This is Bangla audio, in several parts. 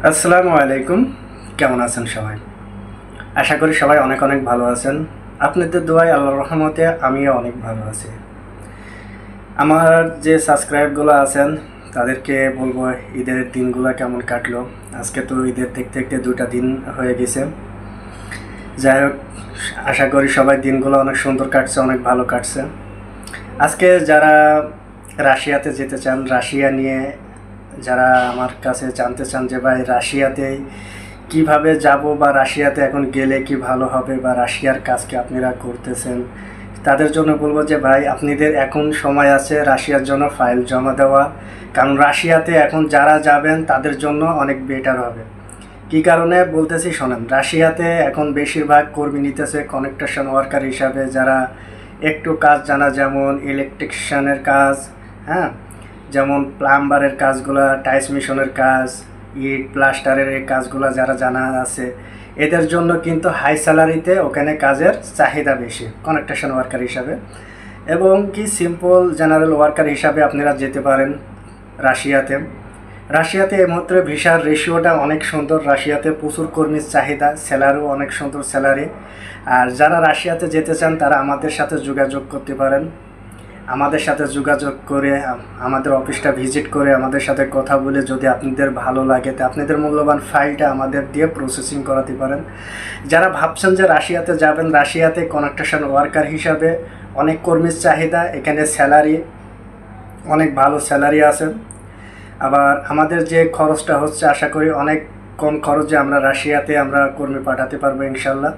আসসালামু আলাইকুম। কেমন আছেন সবাই? আশা করি সবাই অনেক অনেক ভালো আছেন। আপনাদের দোয়ায় আল্লাহর রহমতে আমিও অনেক ভালো আছি। আমার যে সাবস্ক্রাইবগুলো আছেন তাদেরকে বলবো ঈদের দিনগুলো কেমন কাটলো। আজকে তো ঈদের দেখতে দেখতে 2টা দিন হয়ে গেছে। যাই হোক, আশা করি সবাই দিনগুলো অনেক সুন্দর কাটছে, অনেক ভালো কাটছে। আজকে যারা রাশিয়াতে যেতে চান, রাশিয়া নিয়ে যারা আমার কাছে জানতে চান যে ভাই রাশিয়াতে কিভাবে যাব বা রাশিয়াতে এখন গেলে কি ভালো হবে বা রাশিয়ার কাজ কি আপনারা করতেছেন, তাদের জন্য বলবো যে ভাই আপনাদের এখন সময় আছে রাশিয়ার জন্য ফাইল জমা দেওয়া। কারণ রাশিয়াতে এখন যারা যাবেন তাদের জন্য অনেক বেটার হবে। কি কারণে বলতেছি শোনেন, রাশিয়াতে এখন বেশিরভাগ কর্মী নিতেছে কনেকশন ওয়ার্কার হিসাবে, যারা একটু কাজ জানা, যেমন ইলেকট্রিশিয়ানের কাজ, হ্যাঁ, যেমন প্লাম্বারের কাজগুলো, টাইলস মিশনের কাজ, ইট প্লাস্টারের এই কাজগুলো যারা জানা আছে, এদের জন্য কিন্তু হাই স্যালারিতে ওখানে কাজের চাহিদা বেশি কনেকশন ওয়ার্কার হিসাবে। এবং কি সিম্পল জেনারেল ওয়ার্কার হিসাবে আপনারা যেতে পারেন রাশিয়াতে। রাশিয়াতে এই মুহূর্তে ভিসার রেশিওটা অনেক সুন্দর, রাশিয়াতে প্রচুর কর্মীর চাহিদা, স্যালারিও অনেক সুন্দর স্যালারি। আর যারা রাশিয়াতে যেতে চান তারা আমাদের সাথে যোগাযোগ করতে পারেন। আমাদের সাথে যোগাযোগ করে আমাদের অফিসটা ভিজিট করে আমাদের সাথে কথা বলে যদি আপনাদের ভালো লাগে তো আপনাদের মূল্যবান ফাইলটা আমাদের দিয়ে প্রসেসিং করাতে পারেন। যারা ভাবছেন যে রাশিয়াতে যাবেন, রাশিয়াতে কনেকশন ওয়ার্কার হিসাবে অনেক কর্মীর চাহিদা, এখানে স্যালারি অনেক ভালো স্যালারি আছে। আবার আমাদের যে খরচটা হচ্ছে আশা করি অনেক কম খরচে আমরা রাশিয়াতে আমরা কর্মী পাঠাতে পারবো ইনশাল্লাহ।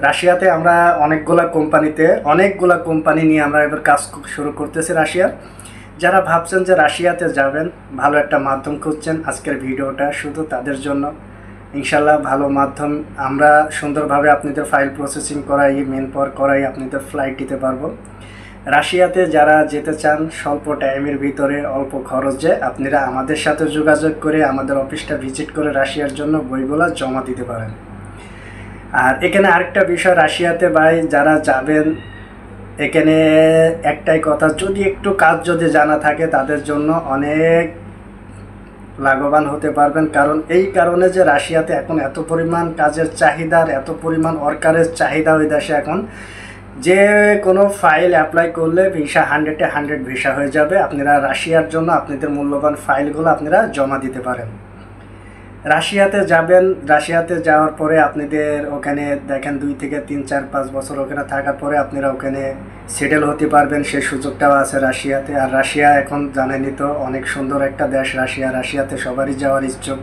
রাশিয়াতে আমরা অনেকগুলা কোম্পানি নিয়ে আমরা এবার কাজ শুরু করতেছি রাশিয়ার। যারা ভাবছেন যে রাশিয়াতে যাবেন, ভালো একটা মাধ্যম খুঁজছেন, আজকের ভিডিওটা শুধু তাদের জন্য। ইনশাল্লাহ ভালো মাধ্যম, আমরা সুন্দরভাবে আপনাদের ফাইল প্রসেসিং করাই, মেন পাওয়ার করাই, আপনাদের ফ্লাইট দিতে পারবো। রাশিয়াতে যারা যেতে চান স্বল্প টাইমের ভিতরে অল্প খরচে, আপনারা আমাদের সাথে যোগাযোগ করে আমাদের অফিসটা ভিজিট করে রাশিয়ার জন্য বইগুলো জমা দিতে পারেন। আর এখানে আরেকটা বিষয়, রাশিয়াতে ভাই যারা যাবেন এখানে একটাই কথা, যদি একটু কাজ যদি জানা থাকে তাদের জন্য অনেক লাভবান হতে পারবেন। কারণ এই কারণে যে রাশিয়াতে এখন এত পরিমাণ কাজের চাহিদা, এত পরিমাণ ওয়ার্কারের চাহিদা ওই দেশে এখন, যে কোনো ফাইল অ্যাপ্লাই করলে ভিসা 100-এ 100 ভিসা হয়ে যাবে। আপনারা রাশিয়ার জন্য আপনাদের মূল্যবান ফাইলগুলো আপনারা জমা দিতে পারেন। রাশিয়াতে যাবেন, রাশিয়াতে যাওয়ার পরে আপনাদের ওখানে দেখেন 2 থেকে 3, 4, 5 বছর ওখানে থাকার পরে আপনারা ওখানে সেটেল হতে পারবেন, সেই সুযোগটাও আছে রাশিয়াতে। আর রাশিয়া এখন জানেনই তো অনেক সুন্দর একটা দেশ রাশিয়া, রাশিয়াতে সবারই যাওয়ার ইচ্ছুক।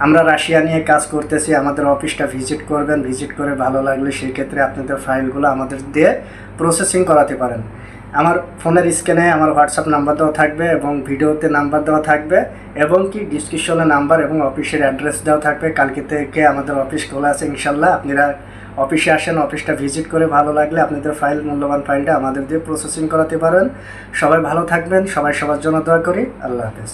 আমরা রাশিয়া নিয়ে কাজ করতেছি, আমাদের অফিসটা ভিজিট করবেন, ভিজিট করে ভালো লাগলে সেই ক্ষেত্রে আপনাদের ফাইলগুলো আমাদের দিয়ে প্রসেসিং করাতে পারেন। আমার ফোনের স্ক্রিনে আমার হোয়াটসঅ্যাপ নাম্বার দেওয়া থাকবে এবং ভিডিওতে নাম্বার দেওয়া থাকবে এবং কি ডিসক্রিপশনে নাম্বার এবং অফিসের অ্যাড্রেস দেওয়া থাকবে। কালকে থেকে আমাদের অফিস খোলা আছে ইনশাল্লাহ। আপনারা অফিসে আসেন, অফিসটা ভিজিট করে ভালো লাগলে আপনাদের মূল্যবান ফাইলটা আমাদের দিয়ে প্রসেসিং করাতে পারেন। সবাই ভালো থাকবেন, সবাই সবার জন্য দোয়া করি। আল্লাহ হাফেজ।